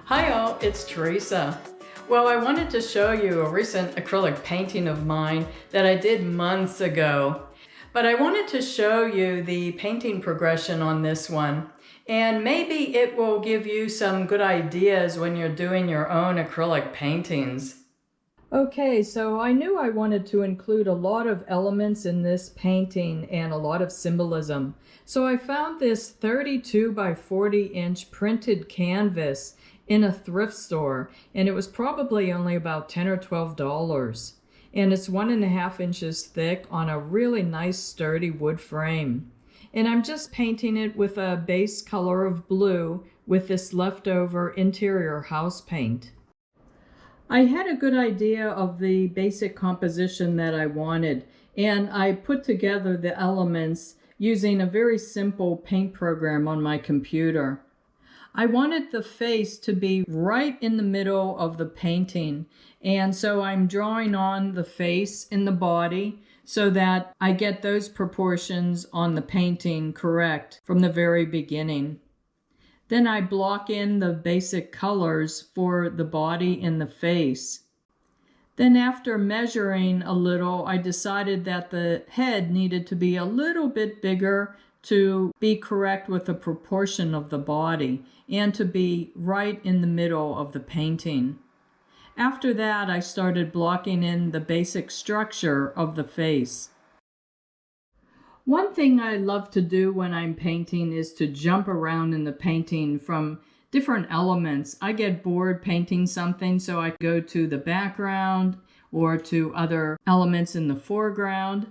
Hi all, it's Teresa. Well, I wanted to show you a recent acrylic painting of mine that I did months ago. But I wanted to show you the painting progression on this one. And maybe it will give you some good ideas when you're doing your own acrylic paintings. Okay, so I knew I wanted to include a lot of elements in this painting and a lot of symbolism. So I found this 32 by 40 inch printed canvas in a thrift store, and it was probably only about $10 or $12. And it's 1.5 inches thick on a really nice sturdy wood frame. And I'm just painting it with a base color of blue with this leftover interior house paint. I had a good idea of the basic composition that I wanted, and I put together the elements using a very simple paint program on my computer. I wanted the face to be right in the middle of the painting, and so I'm drawing on the face and the body so that I get those proportions on the painting correct from the very beginning. Then I block in the basic colors for the body and the face. Then after measuring a little, I decided that the head needed to be a little bit bigger to be correct with the proportion of the body and to be right in the middle of the painting. After that, I started blocking in the basic structure of the face. One thing I love to do when I'm painting is to jump around in the painting from different elements. I get bored painting something, so I go to the background or to other elements in the foreground.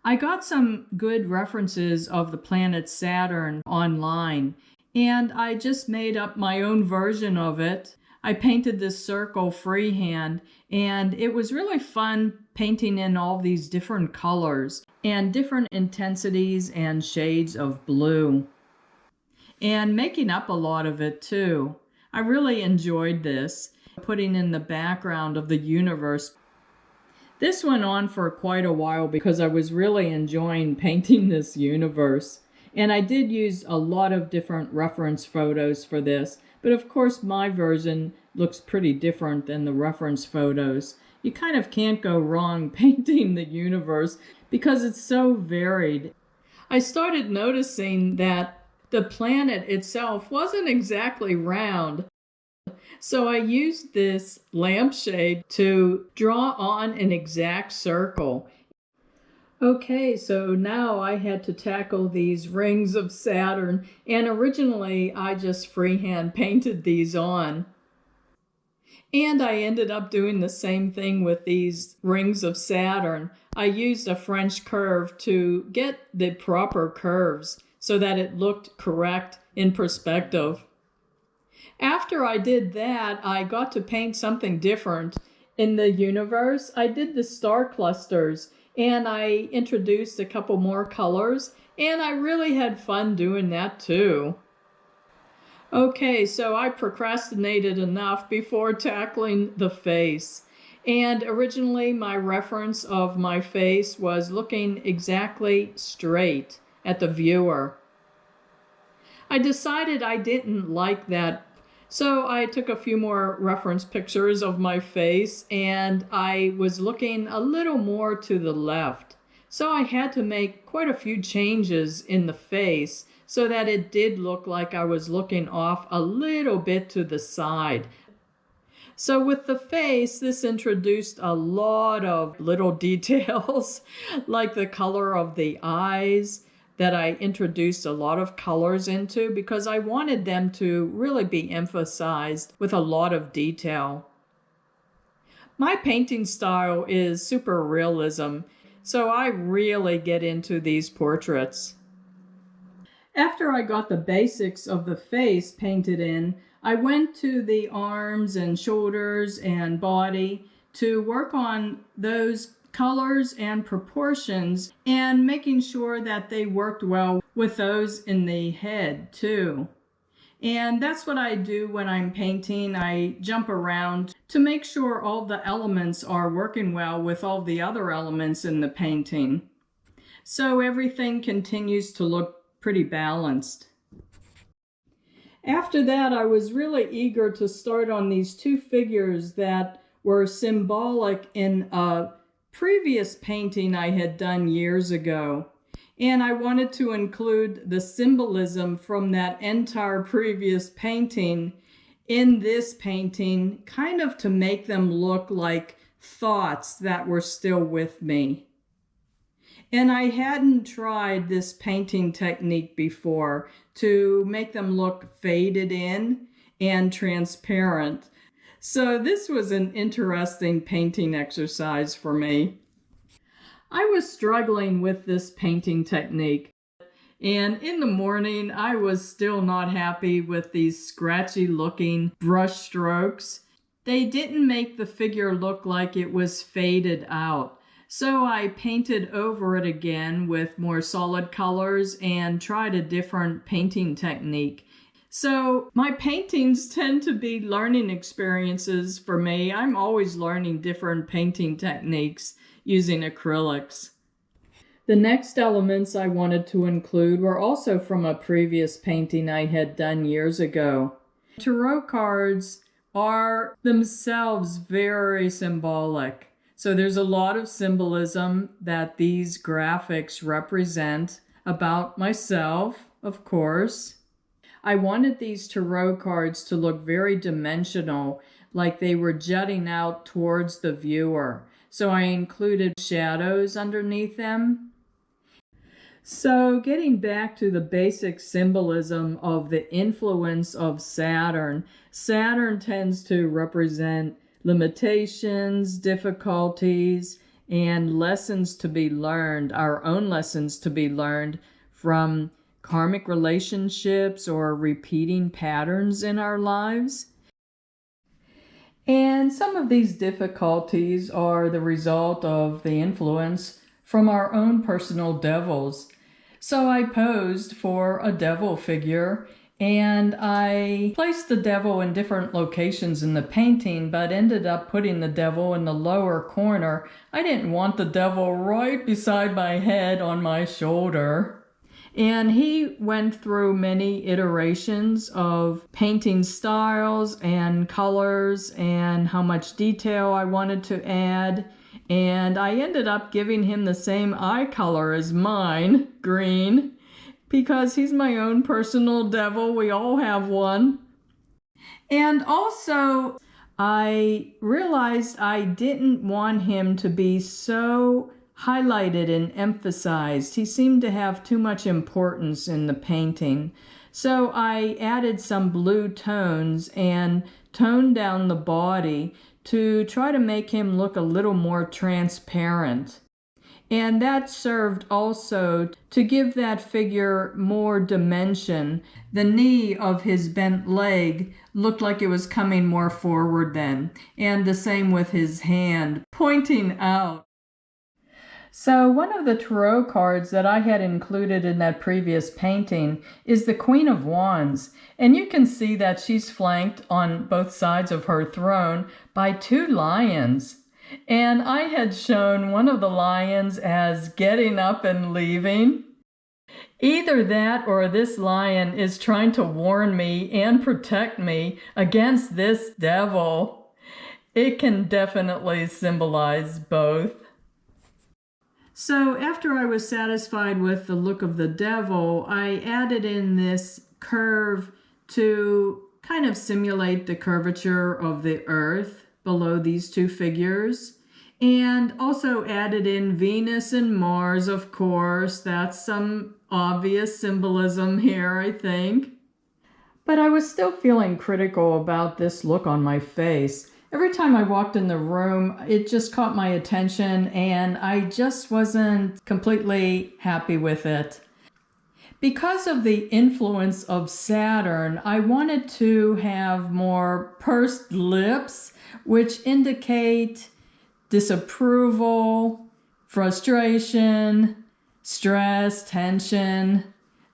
I got some good references of the planet Saturn online, and I just made up my own version of it. I painted this circle freehand, and it was really fun painting in all these different colors and different intensities and shades of blue, and making up a lot of it too. I really enjoyed this, putting in the background of the universe. This went on for quite a while because I was really enjoying painting this universe. And I did use a lot of different reference photos for this, but of course my version looks pretty different than the reference photos. You kind of can't go wrong painting the universe because it's so varied. I started noticing that the planet itself wasn't exactly round. So I used this lampshade to draw on an exact circle. Okay, so now I had to tackle these rings of Saturn, and originally I just freehand painted these on. And I ended up doing the same thing with these rings of Saturn. I used a French curve to get the proper curves so that it looked correct in perspective. After I did that, I got to paint something different in the universe. I did the star clusters, and I introduced a couple more colors, and I really had fun doing that too. Okay, so I procrastinated enough before tackling the face. And originally my reference of my face was looking exactly straight at the viewer. I decided I didn't like that, so I took a few more reference pictures of my face, and I was looking a little more to the left. So I had to make quite a few changes in the face so that it did look like I was looking off a little bit to the side. So with the face, this introduced a lot of little details, like the color of the eyes, that I introduced a lot of colors into because I wanted them to really be emphasized with a lot of detail. My painting style is super realism, so I really get into these portraits. After I got the basics of the face painted in, I went to the arms and shoulders and body to work on those colors and proportions and making sure that they worked well with those in the head too. And that's what I do when I'm painting. I jump around to make sure all the elements are working well with all the other elements in the painting. So everything continues to look pretty balanced. After that, I was really eager to start on these two figures that were symbolic in a previous painting I had done years ago. And I wanted to include the symbolism from that entire previous painting in this painting, kind of to make them look like thoughts that were still with me. And I hadn't tried this painting technique before to make them look faded in and transparent. So this was an interesting painting exercise for me. I was struggling with this painting technique, and in the morning I was still not happy with these scratchy looking brush strokes. They didn't make the figure look like it was faded out. So I painted over it again with more solid colors and tried a different painting technique. So my paintings tend to be learning experiences for me. I'm always learning different painting techniques using acrylics. The next elements I wanted to include were also from a previous painting I had done years ago. Tarot cards are themselves very symbolic. So there's a lot of symbolism that these graphics represent about myself, of course. I wanted these tarot cards to look very dimensional, like they were jutting out towards the viewer. So I included shadows underneath them. So getting back to the basic symbolism of the influence of Saturn, Saturn tends to represent limitations, difficulties, and lessons to be learned, our own lessons to be learned from karmic relationships or repeating patterns in our lives. And some of these difficulties are the result of the influence from our own personal devils. So I posed for a devil figure, and I placed the devil in different locations in the painting, but ended up putting the devil in the lower corner. I didn't want the devil right beside my head on my shoulder. And he went through many iterations of painting styles and colors and how much detail I wanted to add. And I ended up giving him the same eye color as mine, green, because he's my own personal devil. We all have one. And also, I realized I didn't want him to be so highlighted and emphasized. He seemed to have too much importance in the painting. So I added some blue tones and toned down the body to try to make him look a little more transparent. And that served also to give that figure more dimension. The knee of his bent leg looked like it was coming more forward then, and the same with his hand pointing out. So one of the tarot cards that I had included in that previous painting is the Queen of Wands. And you can see that she's flanked on both sides of her throne by two lions. And I had shown one of the lions as getting up and leaving. Either that or this lion is trying to warn me and protect me against this devil. It can definitely symbolize both. So after I was satisfied with the look of the devil, I added in this curve to kind of simulate the curvature of the earth below these two figures. And also added in Venus and Mars, of course. That's some obvious symbolism here, I think. But I was still feeling critical about this look on my face. Every time I walked in the room, it just caught my attention, and I just wasn't completely happy with it. Because of the influence of Saturn, I wanted to have more pursed lips, which indicate disapproval, frustration, stress, tension,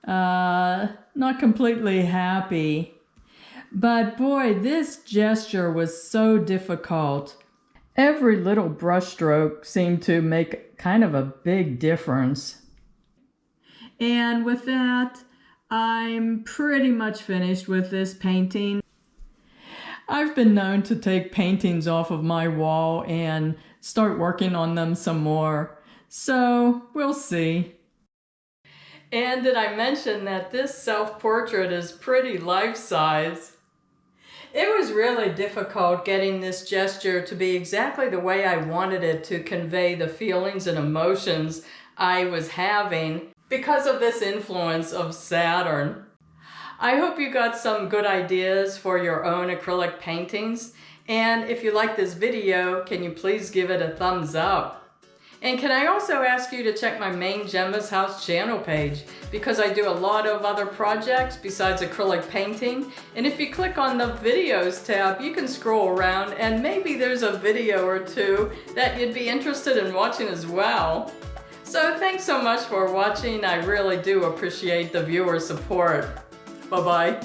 not completely happy. But boy, this gesture was so difficult. Every little brushstroke seemed to make kind of a big difference. And with that, I'm pretty much finished with this painting. I've been known to take paintings off of my wall and start working on them some more. So we'll see. And did I mention that this self-portrait is pretty life-size? It was really difficult getting this gesture to be exactly the way I wanted it to convey the feelings and emotions I was having because of this influence of Saturn. I hope you got some good ideas for your own acrylic paintings. And if you like this video, can you please give it a thumbs up? And can I also ask you to check my main Gemma's House channel page, because I do a lot of other projects besides acrylic painting. And if you click on the videos tab, you can scroll around and maybe there's a video or two that you'd be interested in watching as well. So thanks so much for watching. I really do appreciate the viewer support. Bye-bye.